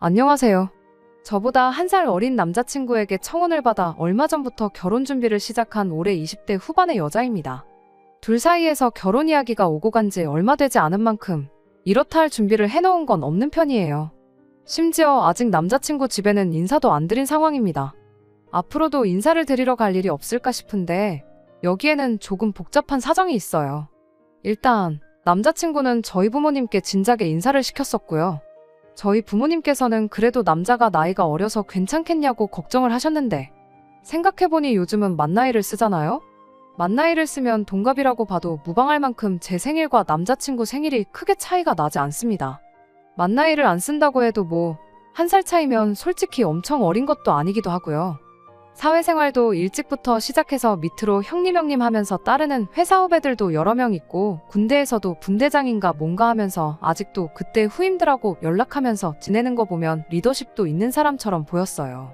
안녕하세요. 저보다 1살 어린 남자친구에게 청혼을 받아 얼마 전부터 결혼 준비를 시작한 올해 20대 후반의 여자입니다. 둘 사이에서 결혼 이야기가 오고 간 지 얼마 되지 않은 만큼 이렇다 할 준비를 해놓은 건 없는 편이에요. 심지어 아직 남자친구 집에는 인사도 안 드린 상황입니다. 앞으로도 인사를 드리러 갈 일이 없을까 싶은데 여기에는 조금 복잡한 사정이 있어요. 일단 남자친구는 저희 부모님께 진작에 인사를 시켰었고요. 저희 부모님께서는 그래도 남자가 나이가 어려서 괜찮겠냐고 걱정을 하셨는데 생각해보니 요즘은 만나이를 쓰잖아요? 만나이를 쓰면 동갑이라고 봐도 무방할 만큼 제 생일과 남자친구 생일이 크게 차이가 나지 않습니다. 만나이를 안 쓴다고 해도 뭐 1살 차이면 솔직히 엄청 어린 것도 아니기도 하고요. 사회생활도 일찍부터 시작해서 밑으로 형님 하면서 따르는 회사 후배들도 여러 명 있고 군대에서도 분대장인가 뭔가 하면서 아직도 그때 후임들하고 연락하면서 지내는 거 보면 리더십도 있는 사람처럼 보였어요.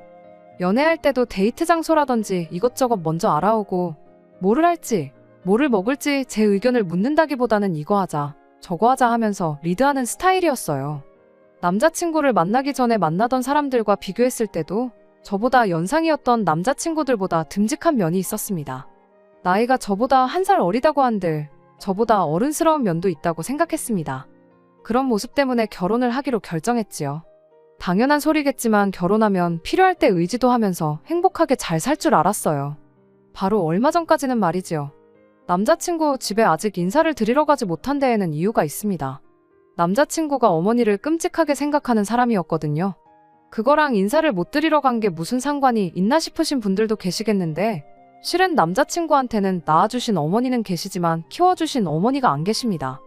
연애할 때도 데이트 장소라든지 이것저것 먼저 알아오고 뭐를 할지, 뭐를 먹을지 제 의견을 묻는다기보다는 이거 하자, 저거 하자 하면서 리드하는 스타일이었어요. 남자친구를 만나기 전에 만나던 사람들과 비교했을 때도 저보다 연상이었던 남자친구들보다 듬직한 면이 있었습니다. 나이가 저보다 1살 어리다고 한들 저보다 어른스러운 면도 있다고 생각했습니다. 그런 모습 때문에 결혼을 하기로 결정했지요. 당연한 소리겠지만 결혼하면 필요할 때 의지도 하면서 행복하게 잘 살 줄 알았어요. 바로 얼마 전까지는 말이지요. 남자친구 집에 아직 인사를 드리러 가지 못한 데에는 이유가 있습니다. 남자친구가 어머니를 끔찍하게 생각하는 사람이었거든요. 그거랑 인사를 못 드리러 간 게 무슨 상관이 있나 싶으신 분들도 계시겠는데 실은 남자친구한테는 낳아주신 어머니는 계시지만 키워주신 어머니가 안 계십니다.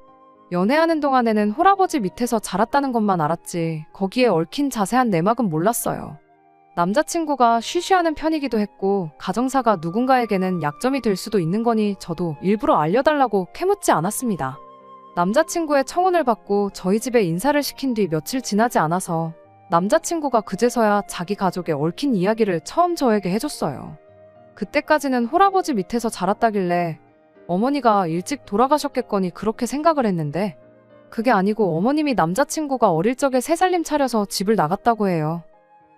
연애하는 동안에는 홀아버지 밑에서 자랐다는 것만 알았지 거기에 얽힌 자세한 내막은 몰랐어요. 남자친구가 쉬쉬하는 편이기도 했고 가정사가 누군가에게는 약점이 될 수도 있는 거니 저도 일부러 알려달라고 캐묻지 않았습니다. 남자친구의 청혼을 받고 저희 집에 인사를 시킨 뒤 며칠 지나지 않아서 남자친구가 그제서야 자기 가족에 얽힌 이야기를 처음 저에게 해줬어요. 그때까지는 홀아버지 밑에서 자랐다길래 어머니가 일찍 돌아가셨겠거니 그렇게 생각을 했는데 그게 아니고 어머님이 남자친구가 어릴 적에 새살림 차려서 집을 나갔다고 해요.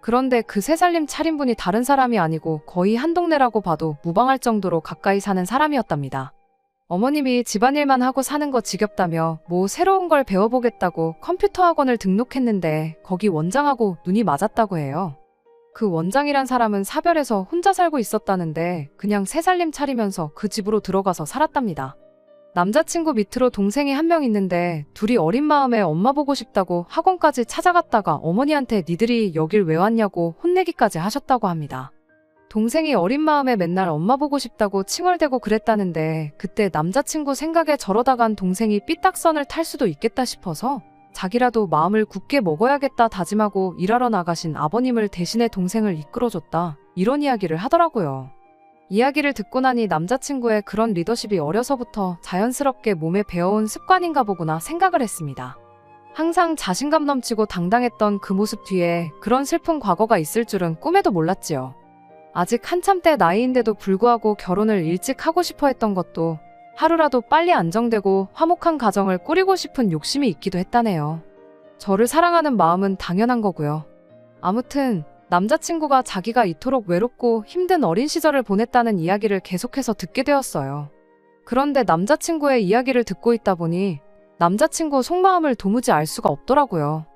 그런데 그 새살림 차린 분이 다른 사람이 아니고 거의 한 동네라고 봐도 무방할 정도로 가까이 사는 사람이었답니다. 어머님이 집안일만 하고 사는 거 지겹다며 뭐 새로운 걸 배워보겠다고 컴퓨터 학원을 등록했는데 거기 원장하고 눈이 맞았다고 해요. 그 원장이란 사람은 사별해서 혼자 살고 있었다는데 그냥 새살림 차리면서 그 집으로 들어가서 살았답니다. 남자친구 밑으로 동생이 1명 있는데 둘이 어린 마음에 엄마 보고 싶다고 학원까지 찾아갔다가 어머니한테 니들이 여길 왜 왔냐고 혼내기까지 하셨다고 합니다. 동생이 어린 마음에 맨날 엄마 보고 싶다고 칭얼대고 그랬다는데 그때 남자친구 생각에 저러다간 동생이 삐딱선을 탈 수도 있겠다 싶어서 자기라도 마음을 굳게 먹어야겠다 다짐하고 일하러 나가신 아버님을 대신해 동생을 이끌어줬다. 이런 이야기를 하더라고요. 이야기를 듣고 나니 남자친구의 그런 리더십이 어려서부터 자연스럽게 몸에 배어온 습관인가 보구나 생각을 했습니다. 항상 자신감 넘치고 당당했던 그 모습 뒤에 그런 슬픈 과거가 있을 줄은 꿈에도 몰랐지요. 아직 한참 때 나이인데도 불구하고 결혼을 일찍 하고 싶어 했던 것도 하루라도 빨리 안정되고 화목한 가정을 꾸리고 싶은 욕심이 있기도 했다네요. 저를 사랑하는 마음은 당연한 거고요. 아무튼 남자친구가 자기가 이토록 외롭고 힘든 어린 시절을 보냈다는 이야기를 계속해서 듣게 되었어요. 그런데 남자친구의 이야기를 듣고 있다 보니 남자친구 속마음을 도무지 알 수가 없더라고요.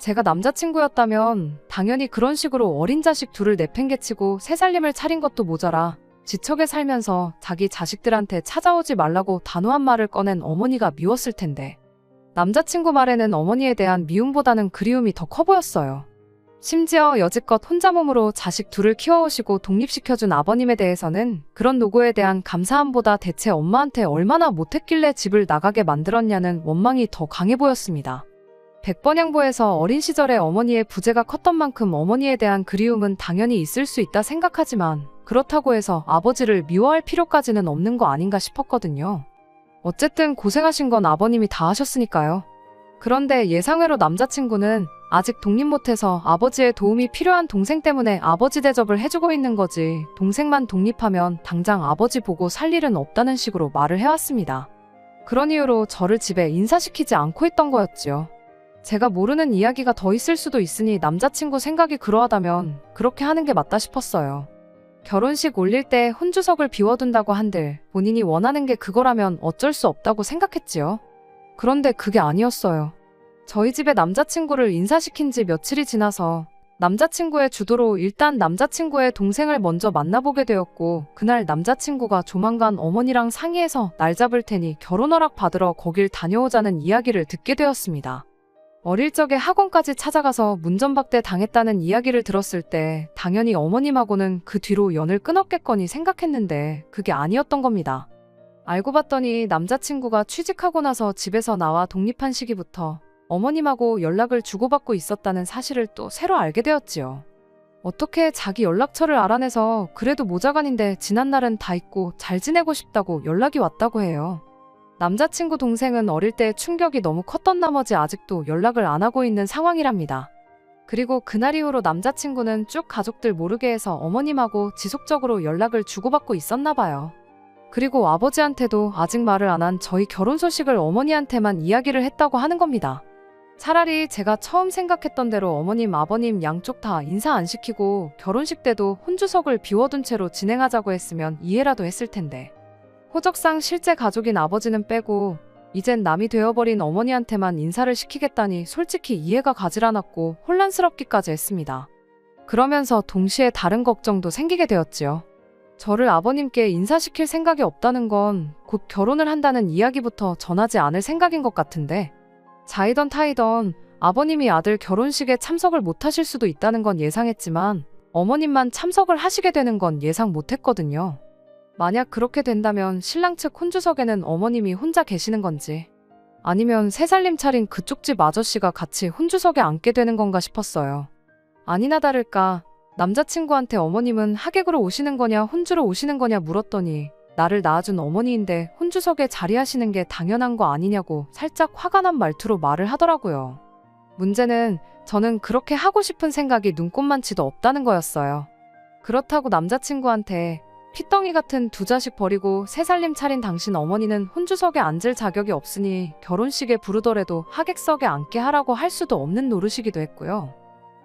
제가 남자친구였다면 당연히 그런 식으로 어린 자식 둘을 내팽개치고 새살림을 차린 것도 모자라 지척에 살면서 자기 자식들한테 찾아오지 말라고 단호한 말을 꺼낸 어머니가 미웠을 텐데 남자친구 말에는 어머니에 대한 미움보다는 그리움이 더 커 보였어요. 심지어 여지껏 혼자 몸으로 자식 둘을 키워오시고 독립시켜준 아버님에 대해서는 그런 노고에 대한 감사함보다 대체 엄마한테 얼마나 못했길래 집을 나가게 만들었냐는 원망이 더 강해 보였습니다. 백번양보에서 어린 시절에 어머니의 부재가 컸던 만큼 어머니에 대한 그리움은 당연히 있을 수 있다 생각하지만 그렇다고 해서 아버지를 미워할 필요까지는 없는 거 아닌가 싶었거든요. 어쨌든 고생하신 건 아버님이 다 하셨으니까요. 그런데 예상외로 남자친구는 아직 독립 못해서 아버지의 도움이 필요한 동생 때문에 아버지 대접을 해주고 있는 거지 동생만 독립하면 당장 아버지 보고 살 일은 없다는 식으로 말을 해왔습니다. 그런 이유로 저를 집에 인사시키지 않고 있던 거였지요. 제가 모르는 이야기가 더 있을 수도 있으니 남자친구 생각이 그러하다면 그렇게 하는 게 맞다 싶었어요. 결혼식 올릴 때 혼주석을 비워둔다고 한들 본인이 원하는 게 그거라면 어쩔 수 없다고 생각했지요. 그런데 그게 아니었어요. 저희 집에 남자친구를 인사시킨 지 며칠이 지나서 남자친구의 주도로 일단 남자친구의 동생을 먼저 만나보게 되었고, 그날 남자친구가 조만간 어머니랑 상의해서 날 잡을 테니 결혼 허락 받으러 거길 다녀오자는 이야기를 듣게 되었습니다. 어릴 적에 학원까지 찾아가서 문전박대 당했다는 이야기를 들었을 때 당연히 어머님하고는 그 뒤로 연을 끊었겠거니 생각했는데 그게 아니었던 겁니다. 알고 봤더니 남자친구가 취직하고 나서 집에서 나와 독립한 시기부터 어머님하고 연락을 주고받고 있었다는 사실을 또 새로 알게 되었지요. 어떻게 자기 연락처를 알아내서 그래도 모자간인데 지난날은 다 잊고 잘 지내고 싶다고 연락이 왔다고 해요. 남자친구 동생은 어릴 때 충격이 너무 컸던 나머지 아직도 연락을 안 하고 있는 상황이랍니다. 그리고 그날 이후로 남자친구는 쭉 가족들 모르게 해서 어머님하고 지속적으로 연락을 주고받고 있었나 봐요. 그리고 아버지한테도 아직 말을 안 한 저희 결혼 소식을 어머니한테만 이야기를 했다고 하는 겁니다. 차라리 제가 처음 생각했던 대로 어머님, 아버님 양쪽 다 인사 안 시키고 결혼식 때도 혼주석을 비워둔 채로 진행하자고 했으면 이해라도 했을 텐데. 호적상 실제 가족인 아버지는 빼고 이젠 남이 되어버린 어머니한테만 인사를 시키겠다니 솔직히 이해가 가질 않았고 혼란스럽기까지 했습니다. 그러면서 동시에 다른 걱정도 생기게 되었지요. 저를 아버님께 인사시킬 생각이 없다는 건 곧 결혼을 한다는 이야기부터 전하지 않을 생각인 것 같은데, 자이던 타이던 아버님이 아들 결혼식에 참석을 못하실 수도 있다는 건 예상했지만 어머님만 참석을 하시게 되는 건 예상 못했거든요. 만약 그렇게 된다면 신랑 측 혼주석에는 어머님이 혼자 계시는 건지, 아니면 새살림 차린 그쪽 집 아저씨가 같이 혼주석에 앉게 되는 건가 싶었어요. 아니나 다를까 남자친구한테 어머님은 하객으로 오시는 거냐 혼주로 오시는 거냐 물었더니 나를 낳아준 어머니인데 혼주석에 자리하시는 게 당연한 거 아니냐고 살짝 화가 난 말투로 말을 하더라고요. 문제는 저는 그렇게 하고 싶은 생각이 눈꼽만치도 없다는 거였어요. 그렇다고 남자친구한테 피덩이 같은 두 자식 버리고 새살림 차린 당신 어머니는 혼주석에 앉을 자격이 없으니 결혼식에 부르더라도 하객석에 앉게 하라고 할 수도 없는 노릇이기도 했고요.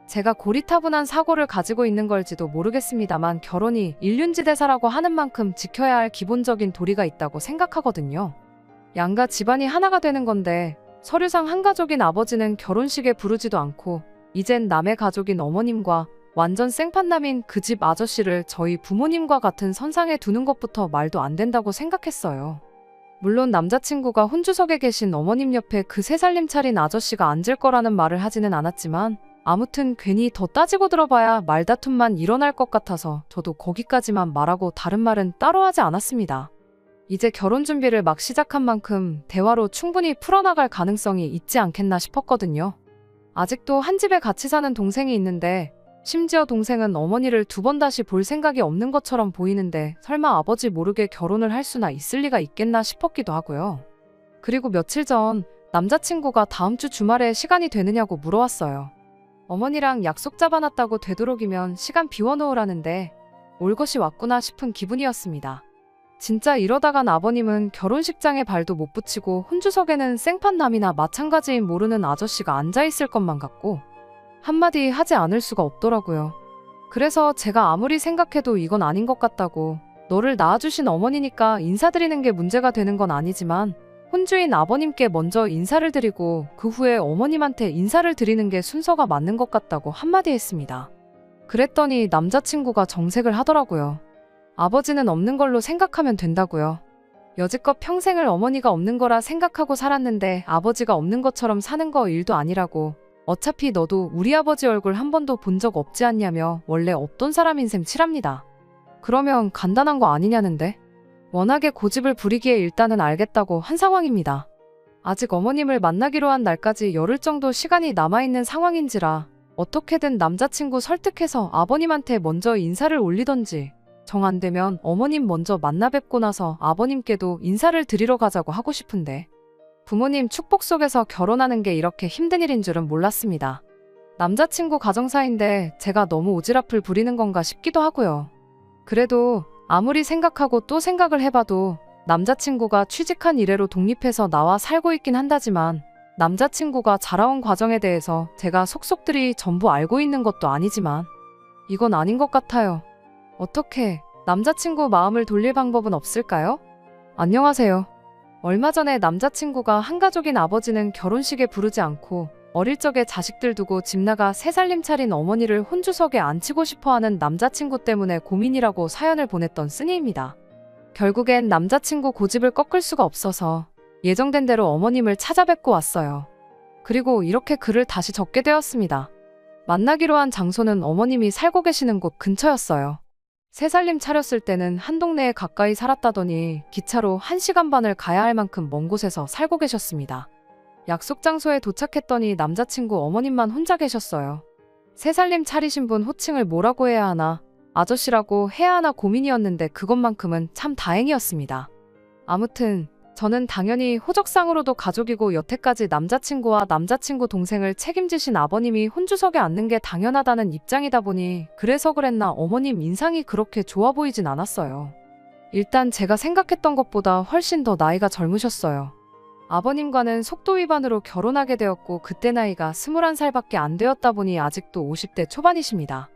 제가 고리타분한 사고를 가지고 있는 걸지도 모르겠습니다만 결혼이 일륜지대사라고 하는 만큼 지켜야 할 기본적인 도리가 있다고 생각하거든요. 양가 집안이 하나가 되는 건데 서류상 한 가족인 아버지는 결혼식에 부르지도 않고 이젠 남의 가족인 어머님과 완전 생판남인 그 집 아저씨를 저희 부모님과 같은 선상에 두는 것부터 말도 안 된다고 생각했어요. 물론 남자친구가 혼주석에 계신 어머님 옆에 그 새살림 차린 아저씨가 앉을 거라는 말을 하지는 않았지만 아무튼 괜히 더 따지고 들어봐야 말다툼만 일어날 것 같아서 저도 거기까지만 말하고 다른 말은 따로 하지 않았습니다. 이제 결혼 준비를 막 시작한 만큼 대화로 충분히 풀어나갈 가능성이 있지 않겠나 싶었거든요. 아직도 한 집에 같이 사는 동생이 있는데 심지어 동생은 어머니를 두 번 다시 볼 생각이 없는 것처럼 보이는데 설마 아버지 모르게 결혼을 할 수나 있을 리가 있겠나 싶었기도 하고요. 그리고 며칠 전 남자친구가 다음 주 주말에 시간이 되느냐고 물어왔어요. 어머니랑 약속 잡아놨다고 되도록이면 시간 비워놓으라는데 올 것이 왔구나 싶은 기분이었습니다. 진짜 이러다간 아버님은 결혼식장에 발도 못 붙이고 혼주석에는 생판남이나 마찬가지인 모르는 아저씨가 앉아있을 것만 같고 한마디 하지 않을 수가 없더라고요. 그래서 제가 아무리 생각해도 이건 아닌 것 같다고, 너를 낳아주신 어머니니까 인사드리는 게 문제가 되는 건 아니지만 혼주인 아버님께 먼저 인사를 드리고 그 후에 어머님한테 인사를 드리는 게 순서가 맞는 것 같다고 한마디 했습니다. 그랬더니 남자친구가 정색을 하더라고요. 아버지는 없는 걸로 생각하면 된다고요. 여지껏 평생을 어머니가 없는 거라 생각하고 살았는데 아버지가 없는 것처럼 사는 거 일도 아니라고. 어차피 너도 우리 아버지 얼굴 한 번도 본 적 없지 않냐며 원래 없던 사람인 셈 칠합니다. 그러면 간단한 거 아니냐는데? 워낙에 고집을 부리기에 일단은 알겠다고 한 상황입니다. 아직 어머님을 만나기로 한 날까지 열흘 정도 시간이 남아있는 상황인지라 어떻게든 남자친구 설득해서 아버님한테 먼저 인사를 올리던지, 정 안 되면 어머님 먼저 만나 뵙고 나서 아버님께도 인사를 드리러 가자고 하고 싶은데 부모님 축복 속에서 결혼하는 게 이렇게 힘든 일인 줄은 몰랐습니다. 남자친구 가정사인데 제가 너무 오지랖을 부리는 건가 싶기도 하고요. 그래도 아무리 생각하고 또 생각을 해봐도 남자친구가 취직한 이래로 독립해서 나와 살고 있긴 한다지만 남자친구가 자라온 과정에 대해서 제가 속속들이 전부 알고 있는 것도 아니지만 이건 아닌 것 같아요. 어떻게 남자친구 마음을 돌릴 방법은 없을까요? 안녕하세요. 얼마 전에 남자친구가 한가족인 아버지는 결혼식에 부르지 않고 어릴 적에 자식들 두고 집 나가 새 살림 차린 어머니를 혼주석에 앉히고 싶어하는 남자친구 때문에 고민이라고 사연을 보냈던 쓰니입니다. 결국엔 남자친구 고집을 꺾을 수가 없어서 예정된 대로 어머님을 찾아뵙고 왔어요. 그리고 이렇게 글을 다시 적게 되었습니다. 만나기로 한 장소는 어머님이 살고 계시는 곳 근처였어요. 새 살림 차렸을 때는 한 동네에 가까이 살았다더니 기차로 1시간 반을 가야 할 만큼 먼 곳에서 살고 계셨습니다. 약속 장소에 도착했더니 남자친구 어머님만 혼자 계셨어요. 새 살림 차리신 분 호칭을 뭐라고 해야 하나, 아저씨라고 해야 하나 고민이었는데 그것만큼은 참 다행이었습니다. 아무튼 저는 당연히 호적상으로도 가족이고 여태까지 남자친구와 남자친구 동생을 책임지신 아버님이 혼주석에 앉는 게 당연하다는 입장이다 보니 그래서 그랬나 어머님 인상이 그렇게 좋아 보이진 않았어요. 일단 제가 생각했던 것보다 훨씬 더 나이가 젊으셨어요. 아버님과는 속도 위반으로 결혼하게 되었고 그때 나이가 21살밖에 안 되었다 보니 아직도 50대 초반이십니다.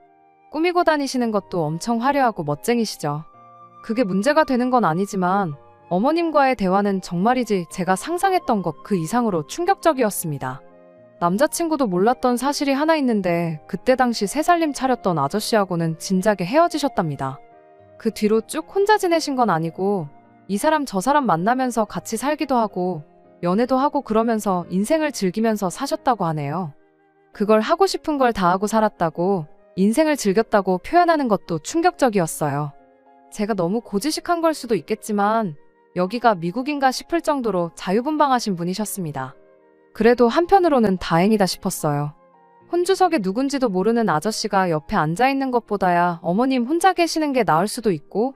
꾸미고 다니시는 것도 엄청 화려하고 멋쟁이시죠. 그게 문제가 되는 건 아니지만 어머님과의 대화는 정말이지 제가 상상했던 것 그 이상으로 충격적이었습니다. 남자친구도 몰랐던 사실이 하나 있는데 그때 당시 새 살림 차렸던 아저씨하고는 진작에 헤어지셨답니다. 그 뒤로 쭉 혼자 지내신 건 아니고 이 사람 저 사람 만나면서 같이 살기도 하고 연애도 하고 그러면서 인생을 즐기면서 사셨다고 하네요. 그걸 하고 싶은 걸 다 하고 살았다고 인생을 즐겼다고 표현하는 것도 충격적이었어요. 제가 너무 고지식한 걸 수도 있겠지만 여기가 미국인가 싶을 정도로 자유분방하신 분이셨습니다. 그래도 한편으로는 다행이다 싶었어요. 혼주석에 누군지도 모르는 아저씨가 옆에 앉아있는 것보다야 어머님 혼자 계시는 게 나을 수도 있고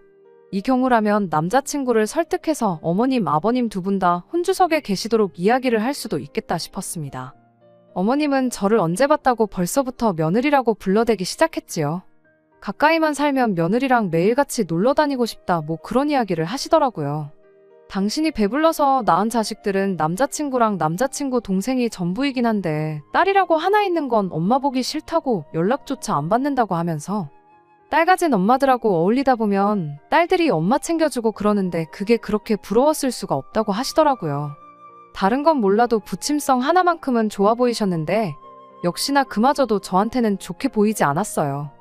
이 경우라면 남자친구를 설득해서 어머님, 아버님 두 분 다 혼주석에 계시도록 이야기를 할 수도 있겠다 싶었습니다. 어머님은 저를 언제 봤다고 벌써부터 며느리라고 불러대기 시작했지요. 가까이만 살면 며느리랑 매일같이 놀러 다니고 싶다 뭐 그런 이야기를 하시더라고요. 당신이 배불러서 낳은 자식들은 남자친구랑 남자친구 동생이 전부이긴 한데 딸이라고 하나 있는 건 엄마 보기 싫다고 연락조차 안 받는다고 하면서 딸 가진 엄마들하고 어울리다 보면 딸들이 엄마 챙겨주고 그러는데 그게 그렇게 부러웠을 수가 없다고 하시더라고요. 다른 건 몰라도 부침성 하나만큼은 좋아 보이셨는데 역시나 그마저도 저한테는 좋게 보이지 않았어요.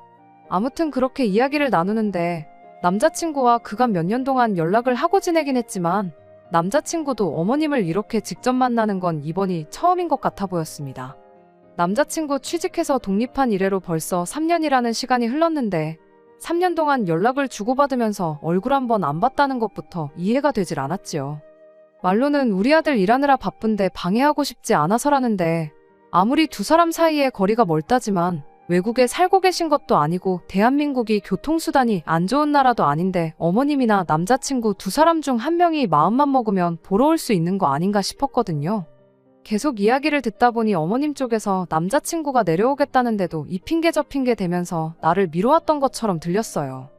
아무튼 그렇게 이야기를 나누는데 남자친구와 그간 몇 년 동안 연락을 하고 지내긴 했지만 남자친구도 어머님을 이렇게 직접 만나는 건 이번이 처음인 것 같아 보였습니다. 남자친구 취직해서 독립한 이래로 벌써 3년이라는 시간이 흘렀는데 3년 동안 연락을 주고받으면서 얼굴 한번 안 봤다는 것부터 이해가 되질 않았지요. 말로는 우리 아들 일하느라 바쁜데 방해하고 싶지 않아서라는데 아무리 두 사람 사이에 거리가 멀다지만 외국에 살고 계신 것도 아니고 대한민국이 교통수단이 안 좋은 나라도 아닌데 어머님이나 남자친구 두 사람 중 한 명이 마음만 먹으면 보러 올 수 있는 거 아닌가 싶었거든요. 계속 이야기를 듣다 보니 어머님 쪽에서 남자친구가 내려오겠다는데도 이 핑계 저 핑계 대면서 나를 미뤄왔던 것처럼 들렸어요.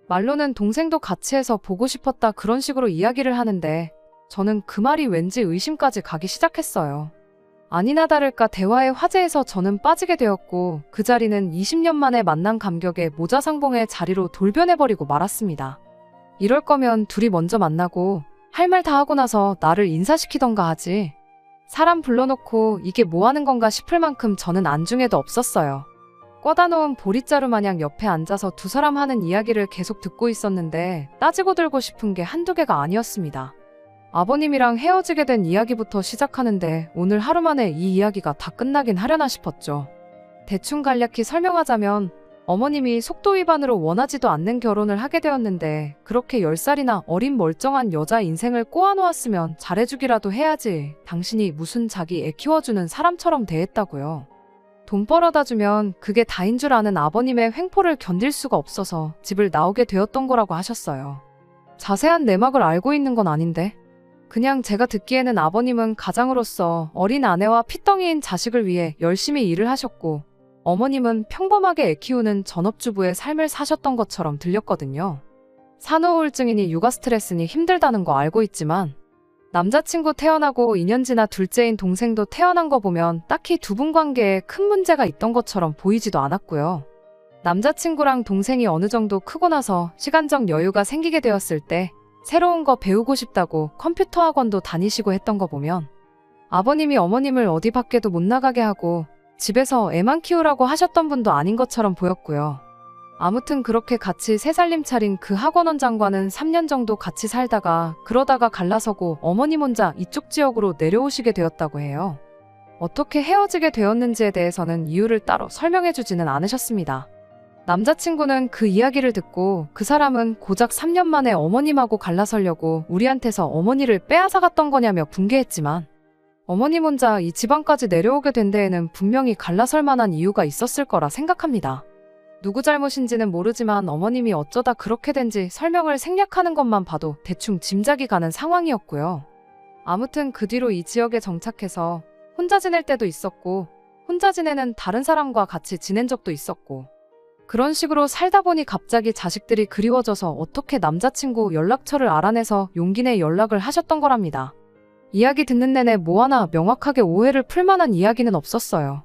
말로는 동생도 같이 해서 보고 싶었다 그런 식으로 이야기를 하는데 저는 그 말이 왠지 의심까지 가기 시작했어요. 아니나 다를까 대화의 화제에서 저는 빠지게 되었고 그 자리는 20년 만에 만난 감격에 모자상봉의 자리로 돌변해버리고 말았습니다. 이럴 거면 둘이 먼저 만나고 할 말 다 하고 나서 나를 인사시키던가 하지. 사람 불러놓고 이게 뭐 하는 건가 싶을 만큼 저는 안중에도 없었어요. 꿔다 놓은 보릿자루 마냥 옆에 앉아서 두 사람 하는 이야기를 계속 듣고 있었는데 따지고 들고 싶은 게 한두 개가 아니었습니다. 아버님이랑 헤어지게 된 이야기부터 시작하는데 오늘 하루 만에 이 이야기가 다 끝나긴 하려나 싶었죠. 대충 간략히 설명하자면 어머님이 속도 위반으로 원하지도 않는 결혼을 하게 되었는데 그렇게 10살이나 어린 멀쩡한 여자 인생을 꼬아놓았으면 잘해주기라도 해야지 당신이 무슨 자기 애 키워주는 사람처럼 대했다고요. 돈 벌어다 주면 그게 다인 줄 아는 아버님의 횡포를 견딜 수가 없어서 집을 나오게 되었던 거라고 하셨어요. 자세한 내막을 알고 있는 건 아닌데 그냥 제가 듣기에는 아버님은 가장으로서 어린 아내와 핏덩이인 자식을 위해 열심히 일을 하셨고 어머님은 평범하게 애 키우는 전업주부의 삶을 사셨던 것처럼 들렸거든요. 산후 우울증이니 육아 스트레스니 힘들다는 거 알고 있지만 남자친구 태어나고 2년 지나 둘째인 동생도 태어난 거 보면 딱히 두 분 관계에 큰 문제가 있던 것처럼 보이지도 않았고요. 남자친구랑 동생이 어느 정도 크고 나서 시간적 여유가 생기게 되었을 때 새로운 거 배우고 싶다고 컴퓨터 학원도 다니시고 했던 거 보면 아버님이 어머님을 어디 밖에도 못 나가게 하고 집에서 애만 키우라고 하셨던 분도 아닌 것처럼 보였고요. 아무튼 그렇게 같이 새살림 차린 그 학원원장과는 3년 정도 같이 살다가 그러다가 갈라서고 어머님 혼자 이쪽 지역으로 내려오시게 되었다고 해요. 어떻게 헤어지게 되었는지에 대해서는 이유를 따로 설명해주지는 않으셨습니다. 남자친구는 그 이야기를 듣고 그 사람은 고작 3년 만에 어머님하고 갈라서려고 우리한테서 어머니를 빼앗아갔던 거냐며 분개했지만 어머님 혼자 이 지방까지 내려오게 된 데에는 분명히 갈라설 만한 이유가 있었을 거라 생각합니다. 누구 잘못인지는 모르지만 어머님이 어쩌다 그렇게 된지 설명을 생략하는 것만 봐도 대충 짐작이 가는 상황이었고요. 아무튼 그 뒤로 이 지역에 정착해서 혼자 지낼 때도 있었고 혼자 지내는 다른 사람과 같이 지낸 적도 있었고 그런 식으로 살다 보니 갑자기 자식들이 그리워져서 어떻게 남자친구 연락처를 알아내서 용기 내 연락을 하셨던 거랍니다. 이야기 듣는 내내 뭐 하나 명확하게 오해를 풀 만한 이야기는 없었어요.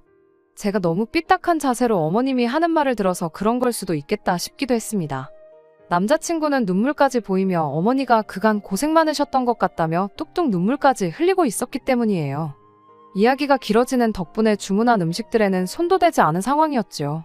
제가 너무 삐딱한 자세로 어머님이 하는 말을 들어서 그런 걸 수도 있겠다 싶기도 했습니다. 남자친구는 눈물까지 보이며 어머니가 그간 고생 많으셨던 것 같다며 뚝뚝 눈물까지 흘리고 있었기 때문이에요. 이야기가 길어지는 덕분에 주문한 음식들에는 손도 대지 않은 상황이었죠.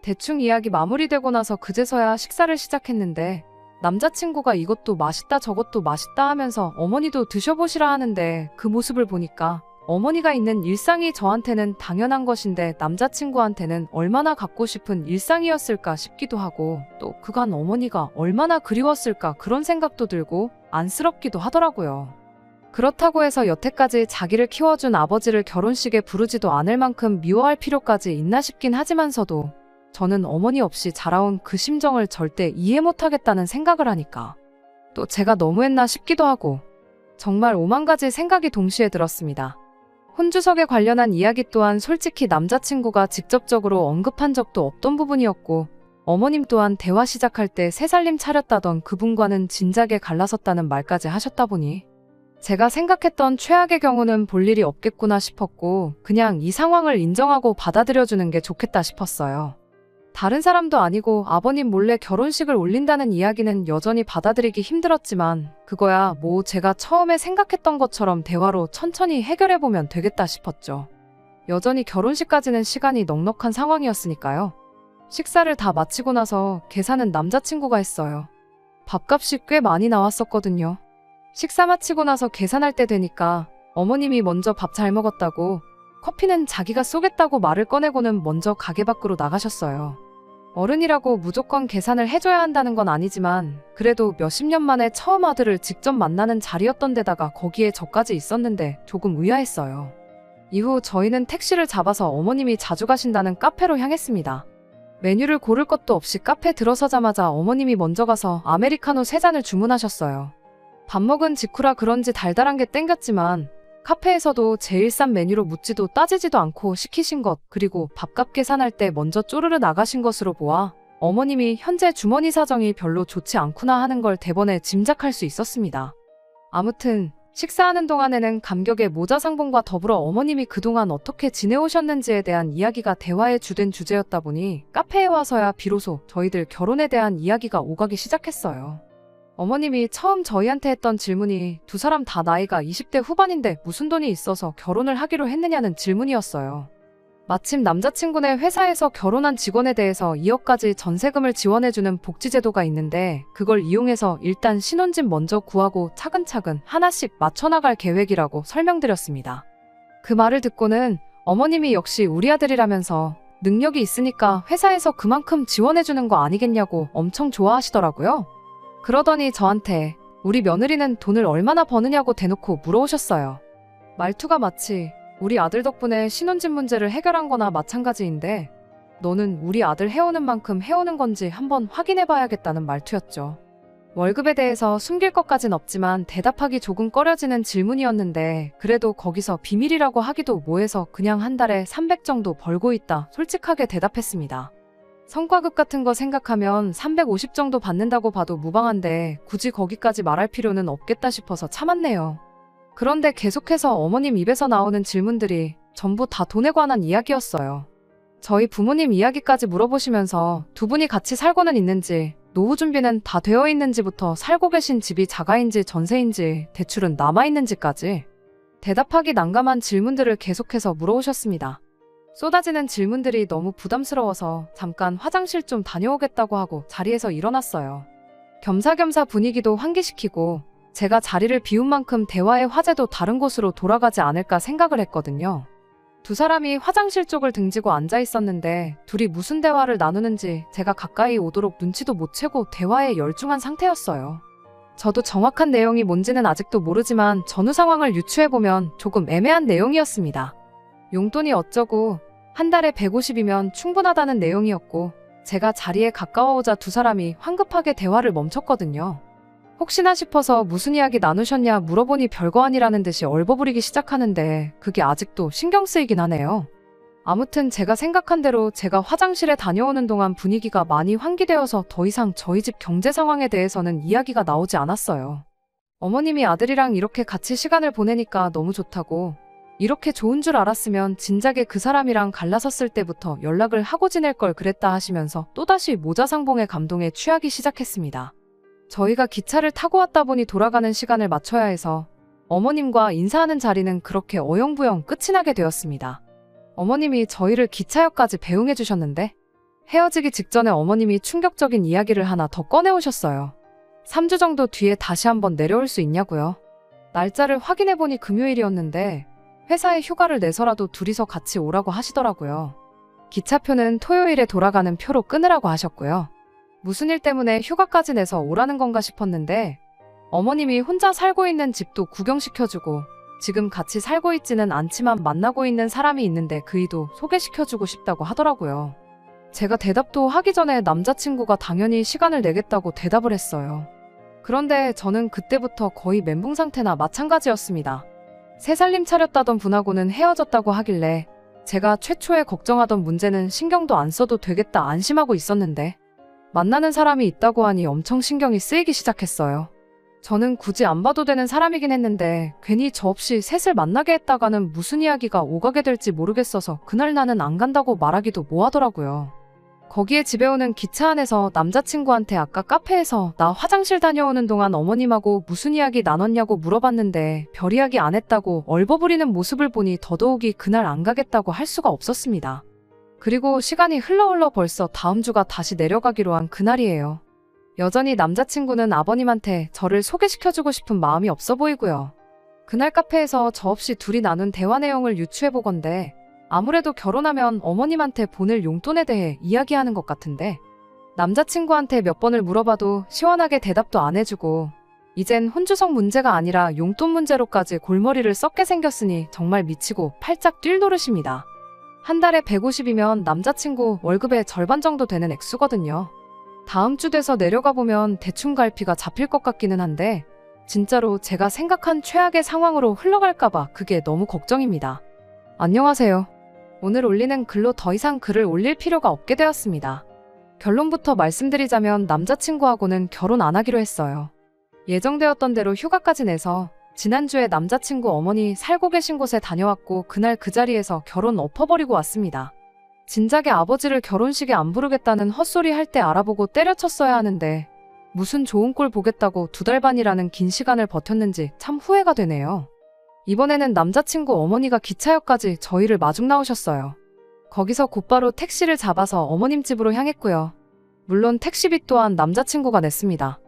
대충 이야기 마무리되고 나서 그제서야 식사를 시작했는데 남자친구가 이것도 맛있다 저것도 맛있다 하면서 어머니도 드셔보시라 하는데 그 모습을 보니까 어머니가 있는 일상이 저한테는 당연한 것인데 남자친구한테는 얼마나 갖고 싶은 일상이었을까 싶기도 하고 또 그간 어머니가 얼마나 그리웠을까 그런 생각도 들고 안쓰럽기도 하더라고요. 그렇다고 해서 여태까지 자기를 키워준 아버지를 결혼식에 부르지도 않을 만큼 미워할 필요까지 있나 싶긴 하지만서도 저는 어머니 없이 자라온 그 심정을 절대 이해 못하겠다는 생각을 하니까 또 제가 너무했나 싶기도 하고 정말 오만 가지 생각이 동시에 들었습니다. 혼주석에 관련한 이야기 또한 솔직히 남자친구가 직접적으로 언급한 적도 없던 부분이었고 어머님 또한 대화 시작할 때 새살림 차렸다던 그분과는 진작에 갈라섰다는 말까지 하셨다 보니 제가 생각했던 최악의 경우는 볼 일이 없겠구나 싶었고 그냥 이 상황을 인정하고 받아들여주는 게 좋겠다 싶었어요. 다른 사람도 아니고 아버님 몰래 결혼식을 올린다는 이야기는 여전히 받아들이기 힘들었지만 그거야 뭐 제가 처음에 생각했던 것처럼 대화로 천천히 해결해보면 되겠다 싶었죠. 여전히 결혼식까지는 시간이 넉넉한 상황이었으니까요. 식사를 다 마치고 나서 계산은 남자친구가 했어요. 밥값이 꽤 많이 나왔었거든요. 식사 마치고 나서 계산할 때 되니까 어머님이 먼저 밥 잘 먹었다고 커피는 자기가 쏘겠다고 말을 꺼내고는 먼저 가게 밖으로 나가셨어요. 어른이라고 무조건 계산을 해줘야 한다는 건 아니지만 그래도 몇십 년 만에 처음 아들을 직접 만나는 자리였던 데다가 거기에 저까지 있었는데 조금 의아했어요. 이후 저희는 택시를 잡아서 어머님이 자주 가신다는 카페로 향했습니다. 메뉴를 고를 것도 없이 카페 들어서자마자 어머님이 먼저 가서 아메리카노 3잔을 주문하셨어요. 밥 먹은 직후라 그런지 달달한 게 땡겼지만 카페에서도 제일 싼 메뉴로 묻지도 따지지도 않고 시키신 것 그리고 밥값 계산할 때 먼저 쪼르르 나가신 것으로 보아 어머님이 현재 주머니 사정이 별로 좋지 않구나 하는 걸 대번에 짐작할 수 있었습니다. 아무튼 식사하는 동안에는 감격의 모자 상봉과 더불어 어머님이 그동안 어떻게 지내오셨는지에 대한 이야기가 대화의 주된 주제였다 보니 카페에 와서야 비로소 저희들 결혼에 대한 이야기가 오가기 시작했어요. 어머님이 처음 저희한테 했던 질문이 두 사람 다 나이가 20대 후반인데 무슨 돈이 있어서 결혼을 하기로 했느냐는 질문이었어요. 마침 남자친구네 회사에서 결혼한 직원에 대해서 2억까지 전세금을 지원해주는 복지제도가 있는데 그걸 이용해서 일단 신혼집 먼저 구하고 차근차근 하나씩 맞춰나갈 계획이라고 설명드렸습니다. 그 말을 듣고는 어머님이 역시 우리 아들이라면서 능력이 있으니까 회사에서 그만큼 지원해주는 거 아니겠냐고 엄청 좋아하시더라고요. 그러더니 저한테 우리 며느리는 돈을 얼마나 버느냐고 대놓고 물어오셨어요. 말투가 마치 우리 아들 덕분에 신혼집 문제를 해결한 거나 마찬가지인데 너는 우리 아들 해오는 만큼 해오는 건지 한번 확인해봐야겠다는 말투였죠. 월급에 대해서 숨길 것까진 없지만 대답하기 조금 꺼려지는 질문이었는데 그래도 거기서 비밀이라고 하기도 뭐해서 그냥 한 달에 300 정도 벌고 있다 솔직하게 대답했습니다. 성과급 같은 거 생각하면 350 정도 받는다고 봐도 무방한데 굳이 거기까지 말할 필요는 없겠다 싶어서 참았네요. 그런데 계속해서 어머님 입에서 나오는 질문들이 전부 다 돈에 관한 이야기였어요. 저희 부모님 이야기까지 물어보시면서 두 분이 같이 살고는 있는지, 노후 준비는 다 되어 있는지부터 살고 계신 집이 자가인지 전세인지, 대출은 남아있는지까지 대답하기 난감한 질문들을 계속해서 물어오셨습니다. 쏟아지는 질문들이 너무 부담스러워서 잠깐 화장실 좀 다녀오겠다고 하고 자리에서 일어났어요. 겸사겸사 분위기도 환기시키고 제가 자리를 비운 만큼 대화의 화제도 다른 곳으로 돌아가지 않을까 생각을 했거든요. 두 사람이 화장실 쪽을 등지고 앉아 있었는데 둘이 무슨 대화를 나누는지 제가 가까이 오도록 눈치도 못 채고 대화에 열중한 상태였어요. 저도 정확한 내용이 뭔지는 아직도 모르지만 전후 상황을 유추해보면 조금 애매한 내용이었습니다. 용돈이 어쩌고 한 달에 150이면 충분하다는 내용이었고 제가 자리에 가까워오자 두 사람이 황급하게 대화를 멈췄거든요. 혹시나 싶어서 무슨 이야기 나누셨냐 물어보니 별거 아니라는 듯이 얼버무리기 시작하는데 그게 아직도 신경 쓰이긴 하네요. 아무튼 제가 생각한 대로 제가 화장실에 다녀오는 동안 분위기가 많이 환기되어서 더 이상 저희 집 경제 상황에 대해서는 이야기가 나오지 않았어요. 어머님이 아들이랑 이렇게 같이 시간을 보내니까 너무 좋다고, 이렇게 좋은 줄 알았으면 진작에 그 사람이랑 갈라섰을 때부터 연락을 하고 지낼 걸 그랬다 하시면서 또다시 모자상봉의 감동에 취하기 시작했습니다. 저희가 기차를 타고 왔다 보니 돌아가는 시간을 맞춰야 해서 어머님과 인사하는 자리는 그렇게 어영부영 끝이 나게 되었습니다. 어머님이 저희를 기차역까지 배웅해 주셨는데 헤어지기 직전에 어머님이 충격적인 이야기를 하나 더 꺼내오셨어요. 3주 정도 뒤에 다시 한번 내려올 수 있냐고요. 날짜를 확인해보니 금요일이었는데 회사에 휴가를 내서라도 둘이서 같이 오라고 하시더라고요. 기차표는 토요일에 돌아가는 표로 끊으라고 하셨고요. 무슨 일 때문에 휴가까지 내서 오라는 건가 싶었는데 어머님이 혼자 살고 있는 집도 구경시켜주고 지금 같이 살고 있지는 않지만 만나고 있는 사람이 있는데 그이도 소개시켜주고 싶다고 하더라고요. 제가 대답도 하기 전에 남자친구가 당연히 시간을 내겠다고 대답을 했어요. 그런데 저는 그때부터 거의 멘붕 상태나 마찬가지였습니다. 새 살림 차렸다던 분하고는 헤어졌다고 하길래 제가 최초에 걱정하던 문제는 신경도 안 써도 되겠다 안심하고 있었는데 만나는 사람이 있다고 하니 엄청 신경이 쓰이기 시작했어요. 저는 굳이 안 봐도 되는 사람이긴 했는데 괜히 저 없이 셋을 만나게 했다가는 무슨 이야기가 오가게 될지 모르겠어서 그날 나는 안 간다고 말하기도 뭐하더라고요. 거기에 집에 오는 기차 안에서 남자친구한테 아까 카페에서 나 화장실 다녀오는 동안 어머님하고 무슨 이야기 나눴냐고 물어봤는데 별 이야기 안 했다고 얼버무리는 모습을 보니 더더욱이 그날 안 가겠다고 할 수가 없었습니다. 그리고 시간이 흘러 벌써 다음 주가 다시 내려가기로 한 그날이에요. 여전히 남자친구는 아버님한테 저를 소개시켜주고 싶은 마음이 없어 보이고요. 그날 카페에서 저 없이 둘이 나눈 대화 내용을 유추해보건대 아무래도 결혼하면 어머님한테 보낼 용돈에 대해 이야기하는 것 같은데 남자친구한테 몇 번을 물어봐도 시원하게 대답도 안 해주고 이젠 혼주성 문제가 아니라 용돈 문제로까지 골머리를 썩게 생겼으니 정말 미치고 팔짝 뛸 노릇입니다. 한 달에 150이면 남자친구 월급의 절반 정도 되는 액수거든요. 다음 주 돼서 내려가 보면 대충 갈피가 잡힐 것 같기는 한데 진짜로 제가 생각한 최악의 상황으로 흘러갈까봐 그게 너무 걱정입니다. 안녕하세요. 오늘 올리는 글로 더 이상 글을 올릴 필요가 없게 되었습니다. 결론부터 말씀드리자면 남자친구하고는 결혼 안 하기로 했어요. 예정되었던 대로 휴가까지 내서 지난주에 남자친구 어머니 살고 계신 곳에 다녀왔고 그날 그 자리에서 결혼 엎어버리고 왔습니다. 진작에 아버지를 결혼식에 안 부르겠다는 헛소리 할 때 알아보고 때려쳤어야 하는데 무슨 좋은 꼴 보겠다고 2달 반이라는 긴 시간을 버텼는지 참 후회가 되네요. 이번에는 남자친구 어머니가 기차역까지 저희를 마중 나오셨어요. 거기서 곧바로 택시를 잡아서 어머님 집으로 향했고요. 물론 택시비 또한 남자친구가 냈습니다.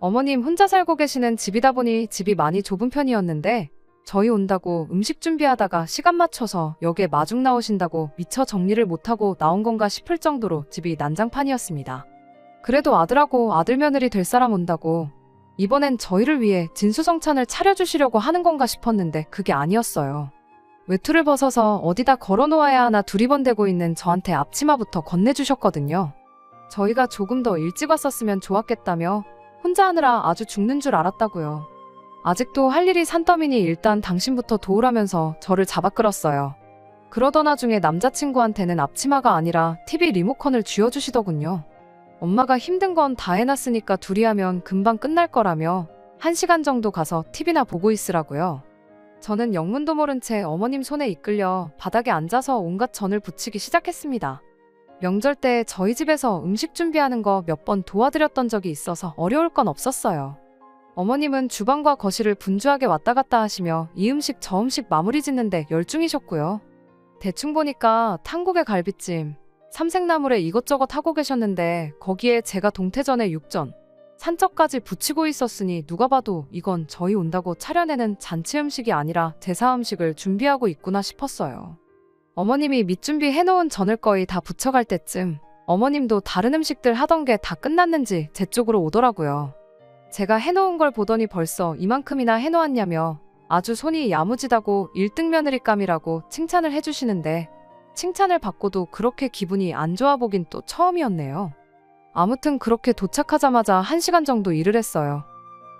어머님 혼자 살고 계시는 집이다 보니 집이 많이 좁은 편이었는데 저희 온다고 음식 준비하다가 시간 맞춰서 역에 마중 나오신다고 미처 정리를 못하고 나온 건가 싶을 정도로 집이 난장판이었습니다. 그래도 아들하고 아들 며느리 될 사람 온다고 이번엔 저희를 위해 진수성찬을 차려주시려고 하는 건가 싶었는데 그게 아니었어요. 외투를 벗어서 어디다 걸어놓아야 하나 두리번대고 있는 저한테 앞치마부터 건네주셨거든요. 저희가 조금 더 일찍 왔었으면 좋았겠다며 혼자 하느라 아주 죽는 줄 알았다고요. 아직도 할 일이 산더미니 일단 당신부터 도우라면서 저를 잡아 끌었어요. 그러던 와중에 남자친구한테는 앞치마가 아니라 TV 리모컨을 쥐어주시더군요. 엄마가 힘든 건 다 해놨으니까 둘이 하면 금방 끝날 거라며 1시간 정도 가서 TV나 보고 있으라고요. 저는 영문도 모른 채 어머님 손에 이끌려 바닥에 앉아서 온갖 전을 부치기 시작했습니다. 명절 때 저희 집에서 음식 준비하는 거 몇 번 도와드렸던 적이 있어서 어려울 건 없었어요. 어머님은 주방과 거실을 분주하게 왔다 갔다 하시며 이 음식 저 음식 마무리 짓는데 열중이셨고요. 대충 보니까 탕국에 갈비찜, 삼색나물에 이것저것 하고 계셨는데 거기에 제가 동태전에 육전, 산적까지 붙이고 있었으니 누가 봐도 이건 저희 온다고 차려내는 잔치 음식이 아니라 제사 음식을 준비하고 있구나 싶었어요. 어머님이 밑준비 해놓은 전을 거의 다 부쳐갈 때쯤 어머님도 다른 음식들 하던 게 다 끝났는지 제 쪽으로 오더라고요. 제가 해놓은 걸 보더니 벌써 이만큼이나 해놓았냐며 아주 손이 야무지다고 1등 며느리감이라고 칭찬을 해주시는데 칭찬을 받고도 그렇게 기분이 안 좋아 보긴 또 처음이었네요. 아무튼 그렇게 도착하자마자 1시간 정도 일을 했어요.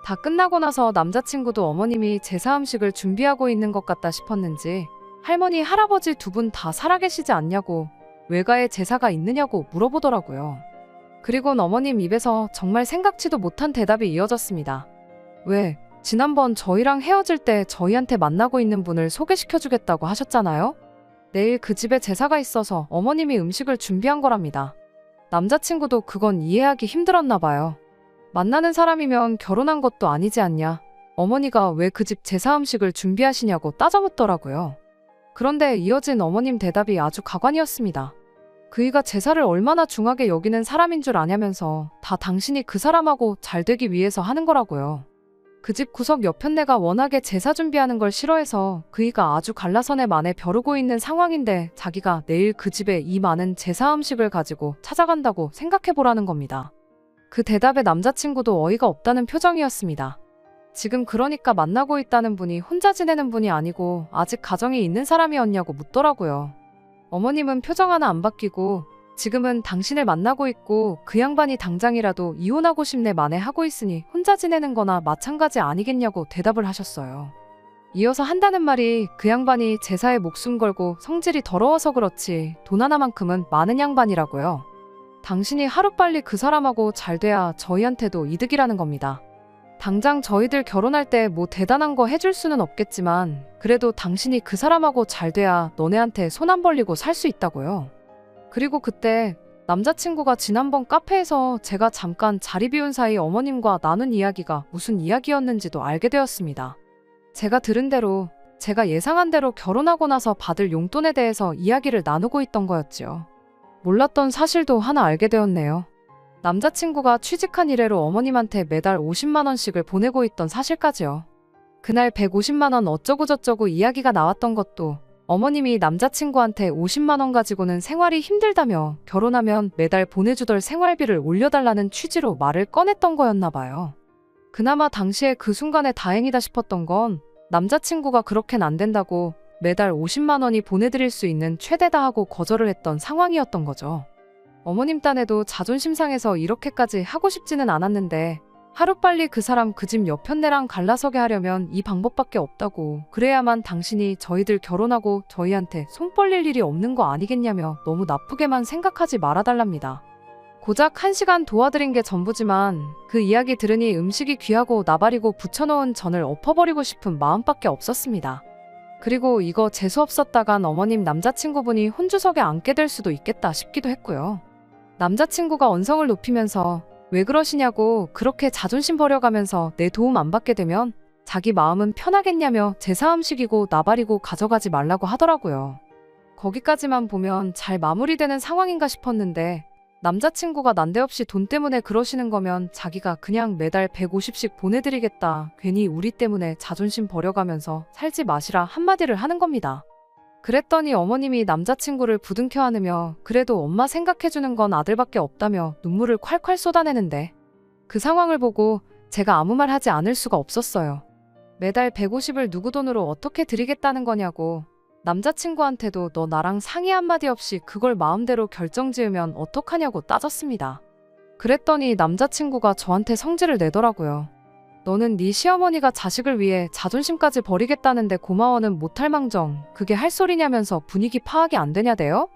다 끝나고 나서 남자친구도 어머님이 제사 음식을 준비하고 있는 것 같다 싶었는지 할머니, 할아버지 두 분 다 살아계시지 않냐고 외가에 제사가 있느냐고 물어보더라고요. 그리곤 어머님 입에서 정말 생각지도 못한 대답이 이어졌습니다. 왜? 지난번 저희랑 헤어질 때 저희한테 만나고 있는 분을 소개시켜주겠다고 하셨잖아요? 내일 그 집에 제사가 있어서 어머님이 음식을 준비한 거랍니다. 남자친구도 그건 이해하기 힘들었나 봐요. 만나는 사람이면 결혼한 것도 아니지 않냐. 어머니가 왜 그 집 제사 음식을 준비하시냐고 따져묻더라고요. 그런데 이어진 어머님 대답이 아주 가관이었습니다. 그이가 제사를 얼마나 중하게 여기는 사람인 줄 아냐면서 다 당신이 그 사람하고 잘 되기 위해서 하는 거라고요. 그 집 구석 옆편네가 워낙에 제사 준비하는 걸 싫어해서 그이가 아주 갈라선에 만에 벼르고 있는 상황인데 자기가 내일 그 집에 이 많은 제사 음식을 가지고 찾아간다고 생각해보라는 겁니다. 그 대답에 남자친구도 어이가 없다는 표정이었습니다. 지금 그러니까 만나고 있다는 분이 혼자 지내는 분이 아니고 아직 가정이 있는 사람이었냐고 묻더라고요. 어머님은 표정 하나 안 바뀌고 지금은 당신을 만나고 있고 그 양반이 당장이라도 이혼하고 싶네 만에 하고 있으니 혼자 지내는 거나 마찬가지 아니겠냐고 대답을 하셨어요. 이어서 한다는 말이 그 양반이 제사에 목숨 걸고 성질이 더러워서 그렇지 돈 하나만큼은 많은 양반이라고요. 당신이 하루빨리 그 사람하고 잘 돼야 저희한테도 이득이라는 겁니다. 당장 저희들 결혼할 때 뭐 대단한 거 해줄 수는 없겠지만 그래도 당신이 그 사람하고 잘 돼야 너네한테 손 안 벌리고 살 수 있다고요. 그리고 그때 남자친구가 지난번 카페에서 제가 잠깐 자리 비운 사이 어머님과 나눈 이야기가 무슨 이야기였는지도 알게 되었습니다. 제가 들은 대로 제가 예상한 대로 결혼하고 나서 받을 용돈에 대해서 이야기를 나누고 있던 거였지요. 몰랐던 사실도 하나 알게 되었네요. 남자친구가 취직한 이래로 어머님한테 매달 50만 원씩을 보내고 있던 사실까지요. 그날 150만 원 어쩌고저쩌고 이야기가 나왔던 것도 어머님이 남자친구한테 50만 원 가지고는 생활이 힘들다며 결혼하면 매달 보내주던 생활비를 올려달라는 취지로 말을 꺼냈던 거였나 봐요. 그나마 당시에 그 순간에 다행이다 싶었던 건 남자친구가 그렇게는 안 된다고 매달 50만 원이 보내드릴 수 있는 최대다 하고 거절을 했던 상황이었던 거죠. 어머님 딴에도 자존심 상해서 이렇게까지 하고 싶지는 않았는데 하루빨리 그 사람 그 집 옆편네랑 갈라서게 하려면 이 방법밖에 없다고 그래야만 당신이 저희들 결혼하고 저희한테 손 벌릴 일이 없는 거 아니겠냐며 너무 나쁘게만 생각하지 말아달랍니다. 고작 1시간 도와드린 게 전부지만 그 이야기 들으니 음식이 귀하고 나발이고 부쳐놓은 전을 엎어버리고 싶은 마음밖에 없었습니다. 그리고 이거 재수없었다간 어머님 남자친구분이 혼주석에 앉게 될 수도 있겠다 싶기도 했고요. 남자친구가 언성을 높이면서 왜 그러시냐고 그렇게 자존심 버려가면서 내 도움 안 받게 되면 자기 마음은 편하겠냐며 제사 음식이고 나발이고 가져가지 말라고 하더라고요. 거기까지만 보면 잘 마무리되는 상황인가 싶었는데 남자친구가 난데없이 돈 때문에 그러시는 거면 자기가 그냥 매달 150씩 보내드리겠다. 괜히 우리 때문에 자존심 버려가면서 살지 마시라 한마디를 하는 겁니다. 그랬더니 어머님이 남자친구를 부둥켜 안으며 그래도 엄마 생각해주는 건 아들밖에 없다며 눈물을 콸콸 쏟아내는데 그 상황을 보고 제가 아무 말 하지 않을 수가 없었어요. 매달 150을 누구 돈으로 어떻게 드리겠다는 거냐고 남자친구한테도 너 나랑 상의 한마디 없이 그걸 마음대로 결정지으면 어떡하냐고 따졌습니다. 그랬더니 남자친구가 저한테 성질을 내더라고요. 너는 네 시어머니가 자식을 위해 자존심까지 버리겠다는데 고마워는 못할 망정 그게 할 소리냐면서 분위기 파악이 안 되냐대요?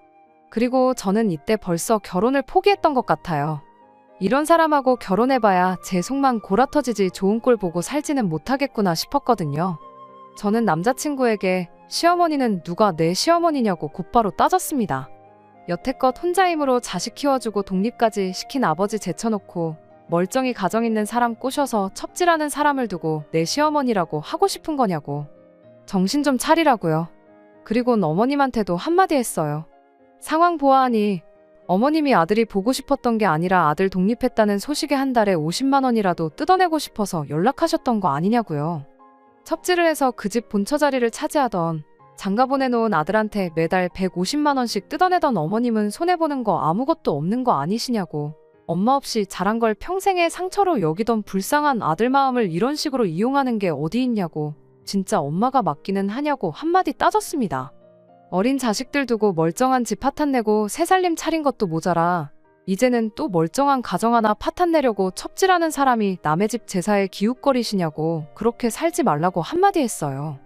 그리고 저는 이때 벌써 결혼을 포기했던 것 같아요. 이런 사람하고 결혼해봐야 제 속만 골아터지지 좋은 꼴 보고 살지는 못하겠구나 싶었거든요. 저는 남자친구에게 시어머니는 누가 내 시어머니냐고 곧바로 따졌습니다. 여태껏 혼자 힘으로 자식 키워주고 독립까지 시킨 아버지 제쳐놓고 멀쩡히 가정 있는 사람 꼬셔서 첩질하는 사람을 두고 내 시어머니라고 하고 싶은 거냐고. 정신 좀 차리라고요. 그리곤 어머님한테도 한마디 했어요. 상황 보아하니 어머님이 아들이 보고 싶었던 게 아니라 아들 독립했다는 소식에 한 달에 50만 원이라도 뜯어내고 싶어서 연락하셨던 거 아니냐고요. 첩질을 해서 그 집 본처 자리를 차지하던 장가 보내놓은 아들한테 매달 150만 원씩 뜯어내던 어머님은 손해보는 거 아무것도 없는 거 아니시냐고. 엄마 없이 자란 걸 평생의 상처로 여기던 불쌍한 아들 마음을 이런 식으로 이용하는 게 어디 있냐고. 진짜 엄마가 맞기는 하냐고 한마디 따졌습니다. 어린 자식들 두고 멀쩡한 집 파탄 내고 새 살림 차린 것도 모자라 이제는 또 멀쩡한 가정 하나 파탄 내려고 첩질하는 사람이 남의 집 제사에 기웃거리시냐고 그렇게 살지 말라고 한마디 했어요.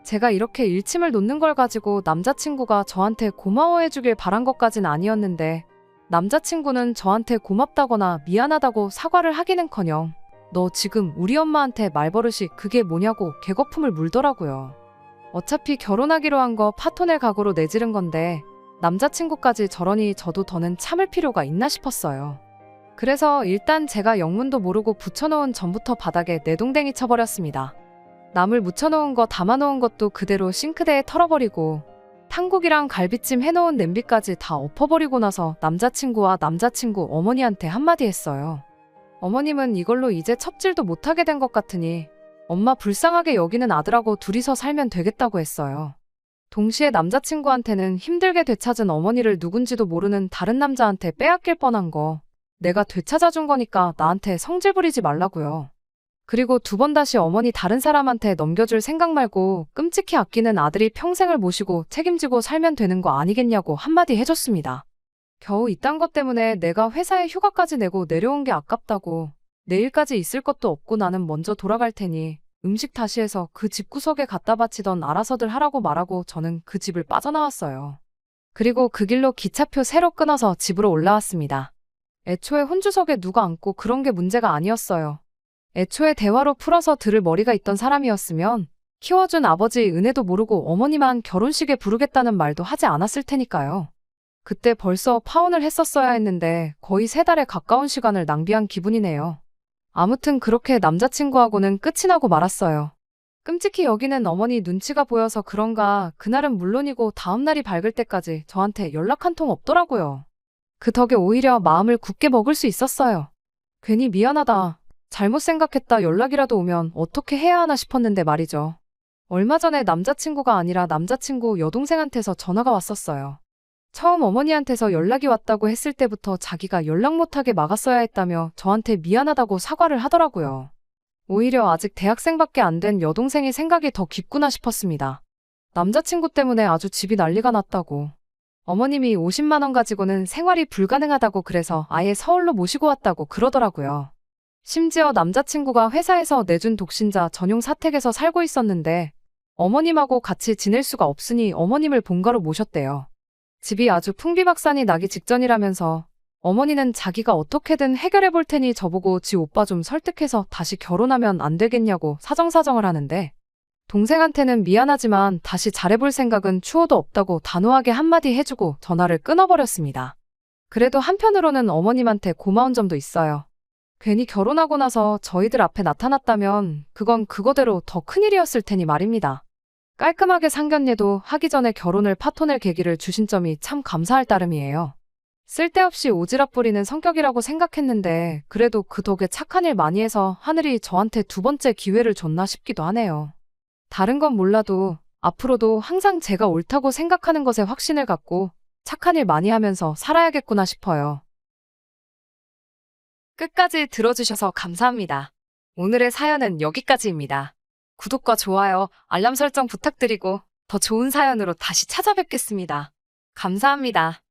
제가 이렇게 일침을 놓는 걸 가지고 남자친구가 저한테 고마워해 주길 바란 것까진 아니었는데 남자친구는 저한테 고맙다거나 미안하다고 사과를 하기는커녕 너 지금 우리 엄마한테 말버릇이 그게 뭐냐고 개거품을 물더라고요. 어차피 결혼하기로 한 거 파토낼 각오로 내지른 건데 남자친구까지 저러니 저도 더는 참을 필요가 있나 싶었어요. 그래서 일단 제가 영문도 모르고 붙여놓은 전부터 바닥에 내동댕이 쳐버렸습니다. 나물 묻혀놓은 거 담아놓은 것도 그대로 싱크대에 털어버리고 탕국이랑 갈비찜 해놓은 냄비까지 다 엎어버리고 나서 남자친구와 남자친구 어머니한테 한마디 했어요. 어머님은 이걸로 이제 첩질도 못하게 된 것 같으니 엄마 불쌍하게 여기는 아들하고 둘이서 살면 되겠다고 했어요. 동시에 남자친구한테는 힘들게 되찾은 어머니를 누군지도 모르는 다른 남자한테 빼앗길 뻔한 거 내가 되찾아준 거니까 나한테 성질 부리지 말라고요. 그리고 두 번 다시 어머니 다른 사람한테 넘겨줄 생각 말고 끔찍히 아끼는 아들이 평생을 모시고 책임지고 살면 되는 거 아니겠냐고 한마디 해줬습니다. 겨우 이딴 것 때문에 내가 회사에 휴가까지 내고 내려온 게 아깝다고 내일까지 있을 것도 없고 나는 먼저 돌아갈 테니 음식 다시 해서 그 집구석에 갖다 바치던 알아서들 하라고 말하고 저는 그 집을 빠져나왔어요. 그리고 그 길로 기차표 새로 끊어서 집으로 올라왔습니다. 애초에 혼주석에 누가 앉고 그런 게 문제가 아니었어요. 애초에 대화로 풀어서 들을 머리가 있던 사람이었으면 키워준 아버지 은혜도 모르고 어머니만 결혼식에 부르겠다는 말도 하지 않았을 테니까요. 그때 벌써 파혼을 했었어야 했는데 거의 3달에 가까운 시간을 낭비한 기분이네요. 아무튼 그렇게 남자친구하고는 끝이 나고 말았어요. 끔찍히 여기는 어머니 눈치가 보여서 그런가 그날은 물론이고 다음날이 밝을 때까지 저한테 연락 한 통 없더라고요. 그 덕에 오히려 마음을 굳게 먹을 수 있었어요. 괜히 미안하다, 잘못 생각했다 연락이라도 오면 어떻게 해야 하나 싶었는데 말이죠. 얼마 전에 남자친구가 아니라 남자친구 여동생한테서 전화가 왔었어요. 처음 어머니한테서 연락이 왔다고 했을 때부터 자기가 연락 못하게 막았어야 했다며 저한테 미안하다고 사과를 하더라고요. 오히려 아직 대학생밖에 안 된 여동생이 생각이 더 깊구나 싶었습니다. 남자친구 때문에 아주 집이 난리가 났다고. 어머님이 50만 원 가지고는 생활이 불가능하다고 그래서 아예 서울로 모시고 왔다고 그러더라고요. 심지어 남자친구가 회사에서 내준 독신자 전용 사택에서 살고 있었는데 어머님하고 같이 지낼 수가 없으니 어머님을 본가로 모셨대요. 집이 아주 풍비박산이 나기 직전이라면서 어머니는 자기가 어떻게든 해결해 볼 테니 저보고 지 오빠 좀 설득해서 다시 결혼하면 안 되겠냐고 사정사정을 하는데 동생한테는 미안하지만 다시 잘해볼 생각은 추호도 없다고 단호하게 한마디 해주고 전화를 끊어버렸습니다. 그래도 한편으로는 어머님한테 고마운 점도 있어요. 괜히 결혼하고 나서 저희들 앞에 나타났다면 그건 그거대로 더 큰일이었을 테니 말입니다. 깔끔하게 상견례도 하기 전에 결혼을 파토낼 계기를 주신 점이 참 감사할 따름이에요. 쓸데없이 오지랖 부리는 성격이라고 생각했는데 그래도 그 덕에 착한 일 많이 해서 하늘이 저한테 2번째 기회를 줬나 싶기도 하네요. 다른 건 몰라도 앞으로도 항상 제가 옳다고 생각하는 것에 확신을 갖고 착한 일 많이 하면서 살아야겠구나 싶어요. 끝까지 들어주셔서 감사합니다. 오늘의 사연은 여기까지입니다. 구독과 좋아요, 알람 설정 부탁드리고 더 좋은 사연으로 다시 찾아뵙겠습니다. 감사합니다.